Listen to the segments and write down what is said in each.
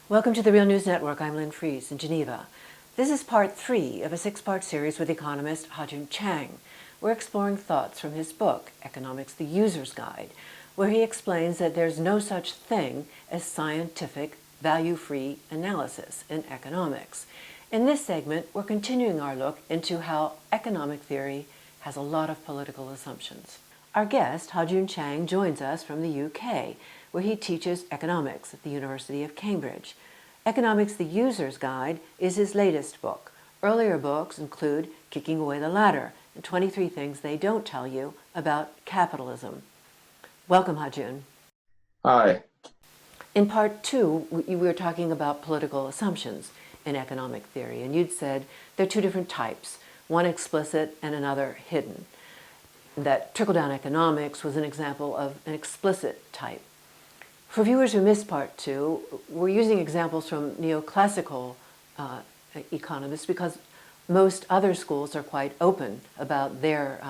Welcome to the Real News Network. I'm Lynn Fries in Geneva. This is part 3 of a 6-part series with economist Ha-Joon Chang. We're exploring thoughts from his book, Economics, the User's Guide, where he explains that there's no such thing as scientific, value-free analysis in economics. In this segment, we're continuing our look into how economic theory has a lot of political assumptions. Our guest, Ha-Joon Chang, joins us from the UK, where he teaches economics at the University of Cambridge. Economics, the User's Guide is his latest book. Earlier books include Kicking Away the Ladder and 23 Things They Don't Tell You About Capitalism. Welcome, Ha-Joon. Hi. In part 2, we were talking about political assumptions in economic theory, and you'd said there are two different types, one explicit and another hidden. That trickle-down economics was an example of an explicit type. For viewers who missed part 2, we're using examples from neoclassical economists because most other schools are quite open about their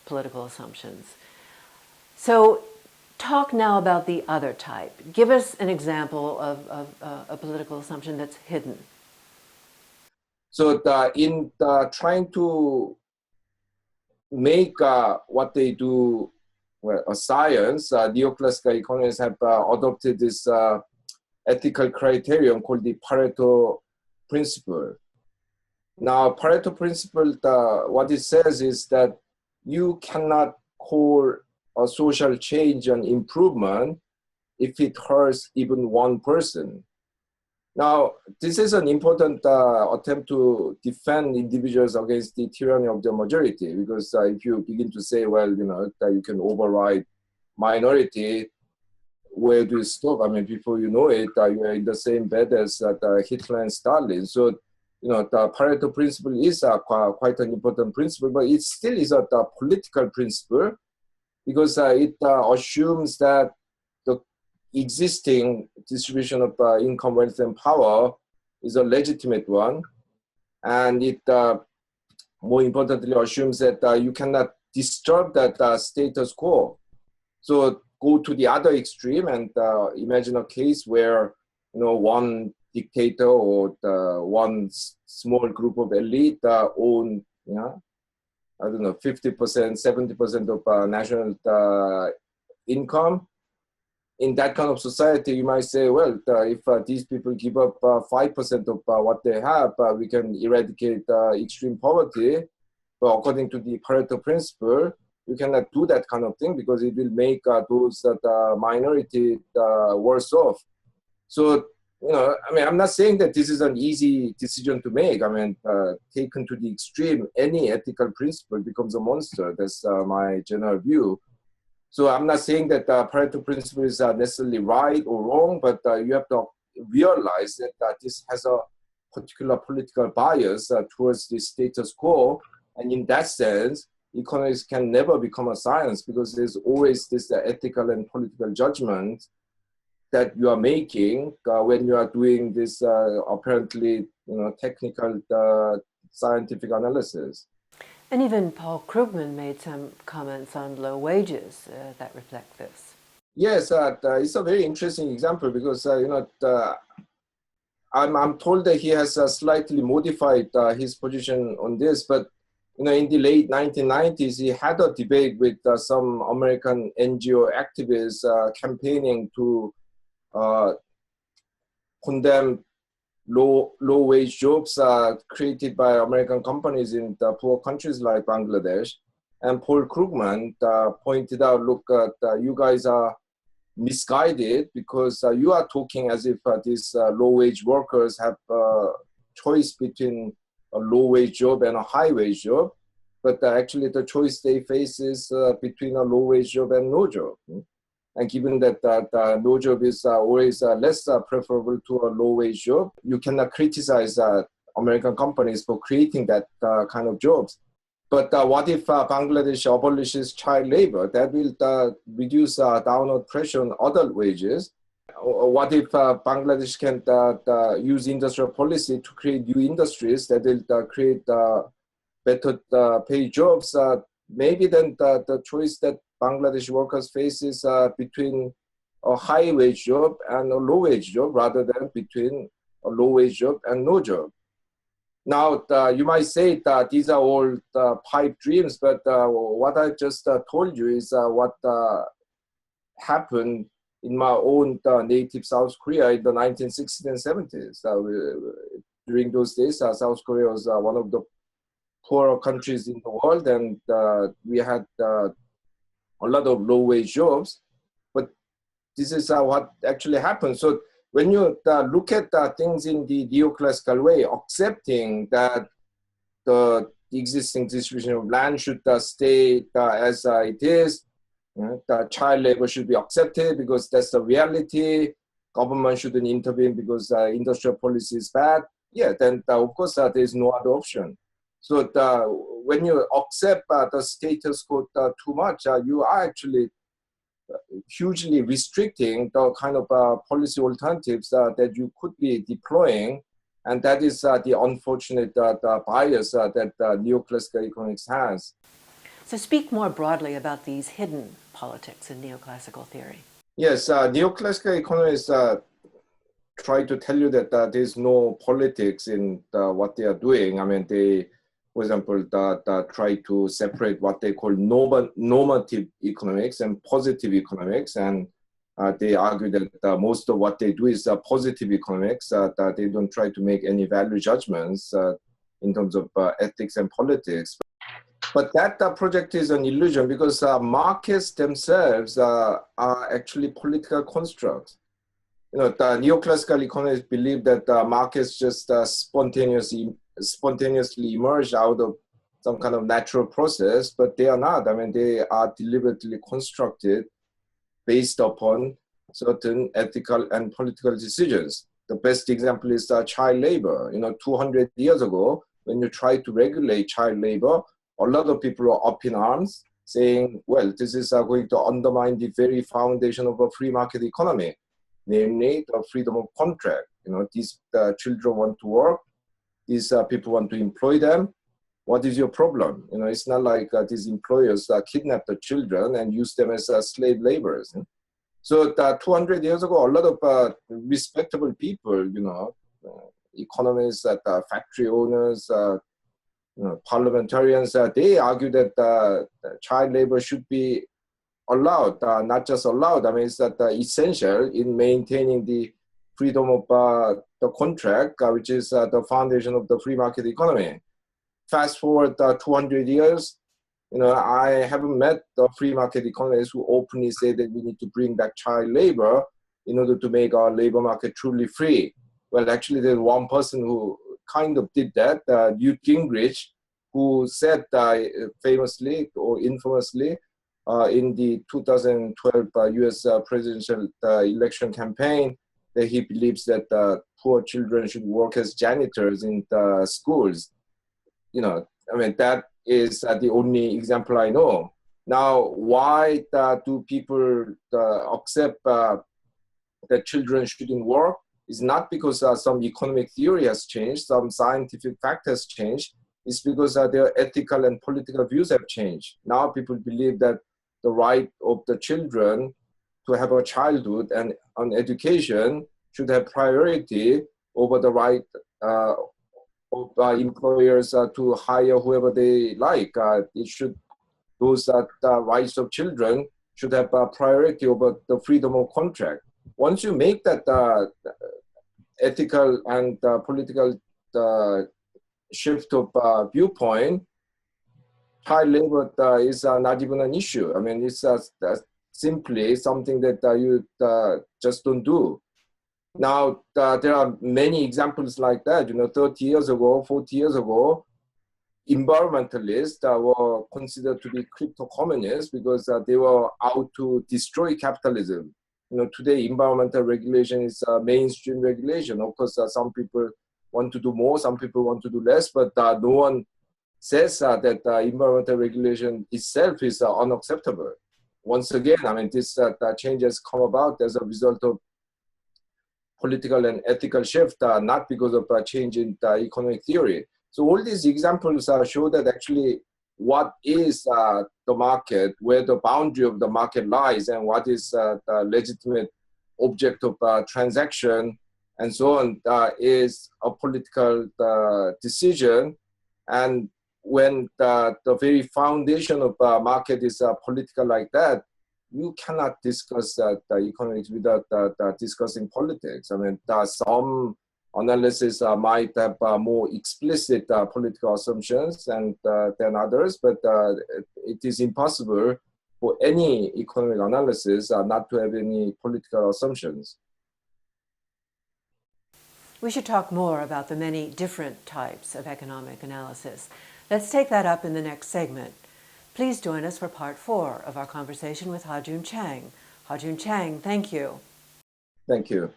political assumptions. So talk now about the other type. Give us an example of a political assumption that's hidden. So in trying to make what they do a science, neoclassical economists have adopted this ethical criterion called the Pareto principle. Now, Pareto principle, what it says is that you cannot call a social change an improvement if it hurts even one person. Now, this is an important attempt to defend individuals against the tyranny of the majority, because if you begin to say, well, that you can override minority, where do you stop? I mean, before you know it, you are in the same bed as Hitler and Stalin. So, the Pareto principle is quite an important principle, but it still is a political principle, because it assumes that existing distribution of income, wealth, and power is a legitimate one. And it, more importantly, assumes that you cannot disturb that status quo. So go to the other extreme and imagine a case where, one dictator or one small group of elite own, 50%, 70% of national income. In that kind of society, you might say, well, if these people give up 5% of what they have, we can eradicate extreme poverty. But according to the Pareto principle, you cannot do that kind of thing because it will make those that minority worse off. So, I'm not saying that this is an easy decision to make. I mean, taken to the extreme, any ethical principle becomes a monster. That's my general view. So I'm not saying that the Pareto principle is necessarily right or wrong, but you have to realize that this has a particular political bias towards the status quo. And in that sense, economics can never become a science because there's always this ethical and political judgment that you are making when you are doing this apparently technical scientific analysis. And even Paul Krugman made some comments on low wages that reflect this. Yes, it's a very interesting example because I'm told that he has slightly modified his position on this, but in the late 1990s, he had a debate with some American NGO activists campaigning to condemn low wage jobs created by American companies in the poor countries like Bangladesh. And Paul Krugman pointed out, look, you guys are misguided because you are talking as if these low wage workers have a choice between a low wage job and a high wage job. But actually the choice they face is between a low wage job and no job. And given that no job is always less preferable to a low wage job, you cannot criticize American companies for creating that kind of jobs. But what if Bangladesh abolishes child labor? That will reduce downward pressure on other wages. What if Bangladesh can use industrial policy to create new industries that will create better paid jobs? Maybe then the choice that Bangladesh workers face is between a high wage job and a low wage job rather than between a low wage job and no job. Now, you might say that these are all pipe dreams, but what I just told you is what happened in my own native South Korea in the 1960s and 70s. During those days, South Korea was one of the poorer countries in the world, and we had a lot of low-wage jobs. But this is what actually happened. So when you look at things in the neoclassical way, accepting that the existing distribution of land should stay as it is, the child labor should be accepted because that's the reality. Government shouldn't intervene because industrial policy is bad. Yeah, then of course there is no other option. So when you accept the status quo too much, you are actually hugely restricting the kind of policy alternatives that you could be deploying. And that is the unfortunate bias that neoclassical economics has. So speak more broadly about these hidden politics in neoclassical theory. Yes, neoclassical economists try to tell you that there's no politics in what they are doing. I mean, they, for example, try to separate what they call normative economics and positive economics. And they argue that most of what they do is positive economics, that they don't try to make any value judgments in terms of ethics and politics. But that project is an illusion because markets themselves are actually political constructs. You know, the neoclassical economists believe that markets just spontaneously emerge out of some kind of natural process, but they are not. I mean, they are deliberately constructed based upon certain ethical and political decisions. The best example is child labor. You know, 200 years ago, when you tried to regulate child labor, a lot of people were up in arms saying, well, this is going to undermine the very foundation of a free market economy, namely the freedom of contract. You know, these children want to work, these people want to employ them. What is your problem? You know, it's not like these employers kidnap the children and use them as slave laborers. So 200 years ago, a lot of respectable people, you know, economists, factory owners, you know, parliamentarians, they argue that child labor should be allowed, not just allowed. I mean, it's essential in maintaining the freedom of the contract, which is the foundation of the free market economy. Fast forward 200 years, you know, I haven't met the free market economists who openly say that we need to bring back child labor in order to make our labor market truly free. Well, actually, there's one person who kind of did that, Newt Gingrich, who said famously or infamously in the 2012 US presidential election campaign that he believes that poor children should work as janitors in the schools. You know, I mean, that is the only example I know. Now, why do people accept that children shouldn't work? Is not because some economic theory has changed, some scientific fact has changed. It's because their ethical and political views have changed. Now people believe that the right of the children to have a childhood and an education should have priority over the right of employers to hire whoever they like. Those rights of children should have priority over the freedom of contract. Once you make that ethical and political shift of viewpoint, child labor is not even an issue. I mean, it's simply something that you just don't do. Now, there are many examples like that. You know, 30 years ago, 40 years ago, environmentalists were considered to be crypto-communists because they were out to destroy capitalism. You know, today environmental regulation is mainstream regulation. Of course, some people want to do more, some people want to do less, but no one says that environmental regulation itself is unacceptable. Once again, I mean, this change has come about as a result of political and ethical shift, not because of a change in economic theory. So all these examples show that actually what is the market, where the boundary of the market lies, and what is the legitimate object of transaction and so on is a political decision. And when the very foundation of market is political like that, you cannot discuss economics without discussing politics. I mean, some analysis might have more explicit political assumptions than others, but it is impossible for any economic analysis not to have any political assumptions. We should talk more about the many different types of economic analysis. Let's take that up in the next segment. Please join us for part 4 of our conversation with Ha-Joon Chang. Ha-Joon Chang, thank you. Thank you.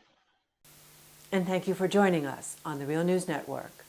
And thank you for joining us on the Real News Network.